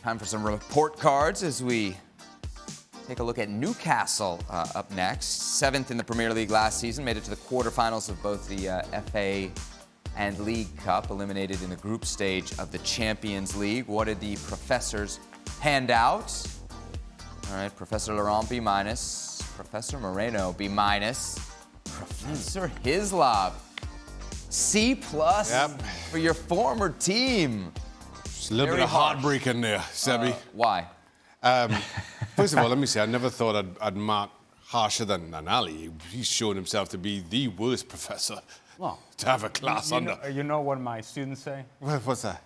Time for some report cards as we take a look at Newcastle up next. 7th in the Premier League last season, made it to the quarterfinals of both the FA and League Cup, eliminated in the group stage of the Champions League. What did the professors hand out? All right, Professor Laurent, B-. Professor Moreno, B-. Professor Hislop, C+ for your former team. Just a little bit of heartbreak in there, Sebi. Why? First of all, let me say, I never thought I'd mark harsher than Ali. He's shown himself to be the worst professor to have a class under. You know what my students say? What's that?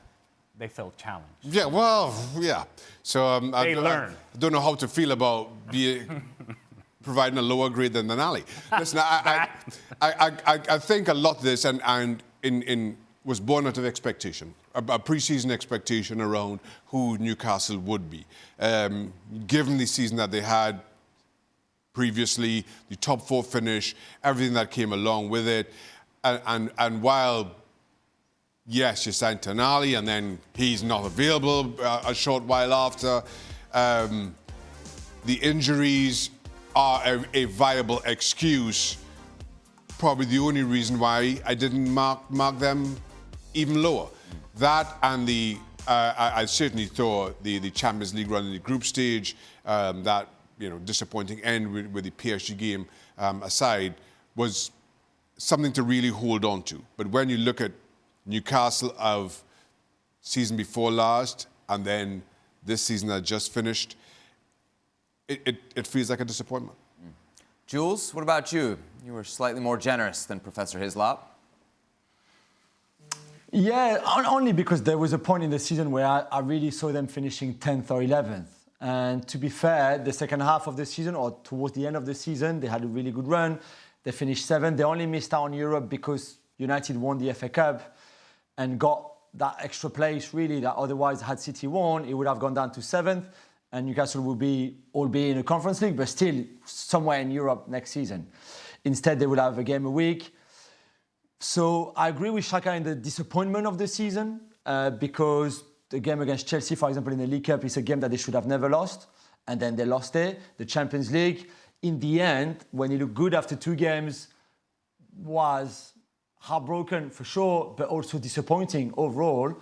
They felt challenged. Yeah, well, yeah. So they learn. I don't know how to feel about providing a lower grade than Ali. Listen, I think a lot of this was born out of expectation, a pre-season expectation around who Newcastle would be. Given the season that they had previously, the top 4 finish, everything that came along with it, and while, yes, you signed Tonali and then he's not available a short while after, the injuries are a viable excuse. Probably the only reason why I didn't mark them even lower. That and I certainly thought the Champions League run in the group stage, that disappointing end with the PSG game aside, was something to really hold on to. But when you look at Newcastle of season before last and then this season that just finished, it feels like a disappointment. Jules, what about you? You were slightly more generous than Professor Hislop. Yeah, only because there was a point in the season where I really saw them finishing 10th or 11th. And to be fair, the second half of the season, or towards the end of the season, they had a really good run. They finished 7th. They only missed out on Europe because United won the FA Cup and got that extra place, really, that otherwise, had City won, it would have gone down to 7th. And Newcastle will be in a Conference League, but still somewhere in Europe next season. Instead, they will have a game a week. So I agree with Shaka in the disappointment of the season because the game against Chelsea, for example, in the League Cup, is a game that they should have never lost. And then they lost it. The Champions League, in the end, when you look good after 2 games, was heartbroken for sure, but also disappointing overall.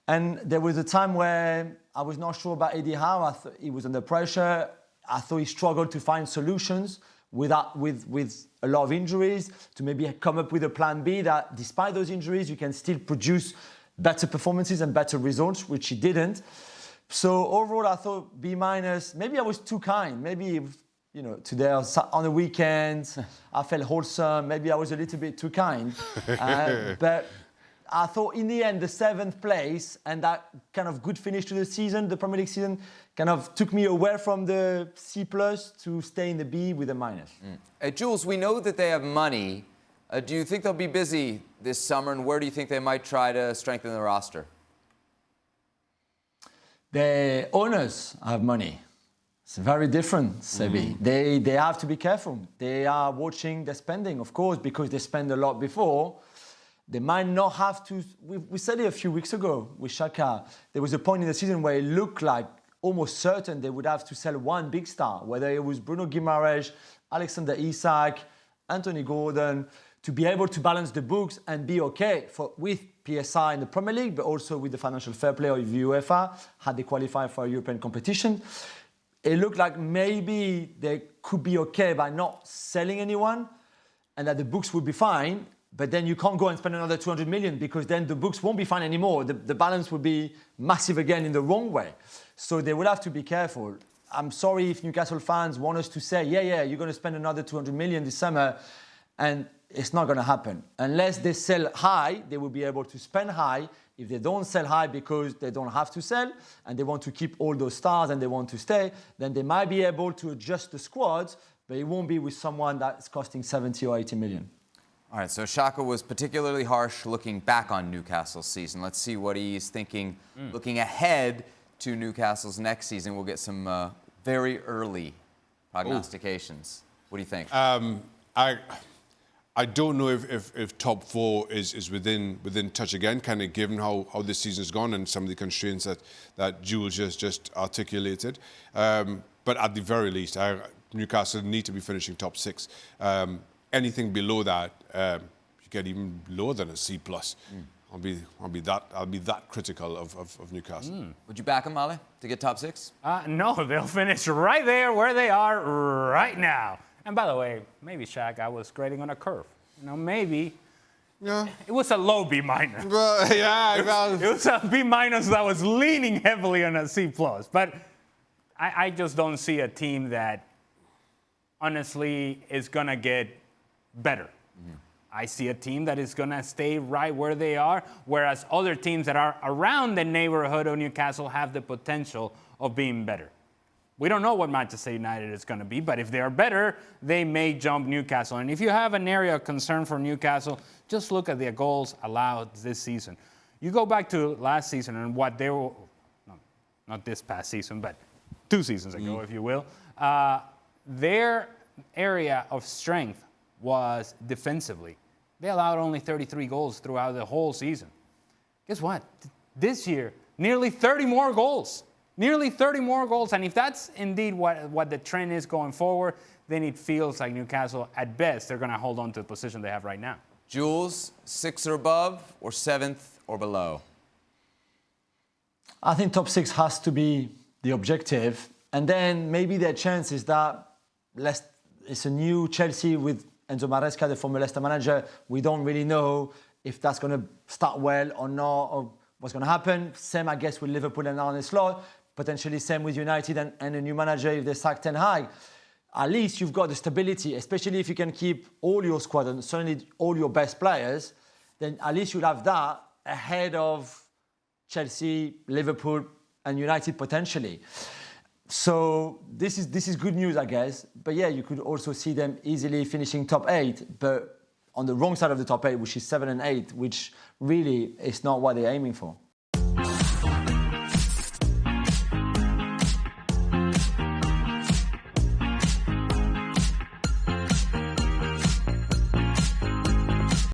And there was a time where I was not sure about Eddie Howe. I thought he was under pressure. I thought he struggled to find solutions with a lot of injuries, to maybe come up with a plan B that despite those injuries, you can still produce better performances and better results, which he didn't. So overall, I thought B-. Maybe I was too kind. Maybe, today on the weekend, I felt wholesome. Maybe I was a little bit too kind. But I thought in the end, the 7th place and that kind of good finish to the season, the Premier League season, kind of took me away from the C+ to stay in the B with a -. Jules, we know that they have money. Do you think they'll be busy this summer, and where do you think they might try to strengthen the roster? The owners have money. It's very different, Sebi. They have to be careful. They are watching their spending, of course, because they spend a lot before. They might not have to. We said it a few weeks ago with Shaka. There was a point in the season where it looked like almost certain they would have to sell one big star, whether it was Bruno Guimaraes, Alexander Isak, Anthony Gordon, to be able to balance the books and be okay with PSI in the Premier League, but also with the financial fair play of UEFA, had they qualified for a European competition. It looked like maybe they could be okay by not selling anyone and that the books would be fine. But then you can't go and spend another 200 million because then the books won't be fine anymore. The balance will be massive again in the wrong way. So they will have to be careful. I'm sorry if Newcastle fans want us to say, yeah, you're going to spend another 200 million this summer. And it's not going to happen. Unless they sell high, they will be able to spend high. If they don't sell high because they don't have to sell and they want to keep all those stars and they want to stay, then they might be able to adjust the squads, but it won't be with someone that's costing 70 or 80 million. All right, so Shaka was particularly harsh looking back on Newcastle's season. Let's see what he's thinking looking ahead to Newcastle's next season. We'll get some very early prognostications. What do you think? I don't know if top four is within touch again, kind of given how this season's gone and some of the constraints that Jules just articulated. But at the very least, Newcastle need to be finishing top 6. Anything below that, you get even lower than a C+. I'll be that critical of Newcastle. Would you back them, Male, to get top 6? No, they'll finish right there where they are right now. And by the way, maybe, Shaq, I was grading on a curve. Maybe. Yeah. It was a low B minus. Well, yeah, well. It was a B minus that was leaning heavily on a C+. But I just don't see a team that honestly is going to get better. I see a team that is going to stay right where they are, whereas other teams that are around the neighborhood of Newcastle have the potential of being better. We don't know what Manchester United is going to be, but if they are better, they may jump Newcastle. And if you have an area of concern for Newcastle, just look at their goals allowed this season. You go back to last season and what they were, no, not this past season, but 2 seasons ago, if you will, their area of strength was defensively. They allowed only 33 goals throughout the whole season. Guess what? This year, nearly 30 more goals. Nearly 30 more goals. And if that's indeed what the trend is going forward, then it feels like Newcastle, at best, they're going to hold on to the position they have right now. Jules, 6 or above, or 7th or below? I think top 6 has to be the objective. And then maybe their chance is that it's a new Chelsea with Enzo Maresca, the former Leicester manager. We don't really know if that's going to start well or not, or what's going to happen. Same, I guess, with Liverpool and Arne Slot. Potentially same with United and a new manager if they sack Ten Hag. At least you've got the stability, especially if you can keep all your squad and certainly all your best players, then at least you'll have that ahead of Chelsea, Liverpool and United potentially. So this is good news, I guess. But yeah, you could also see them easily finishing top 8, but on the wrong side of the top 8, which is 7 and 8, which really is not what they're aiming for.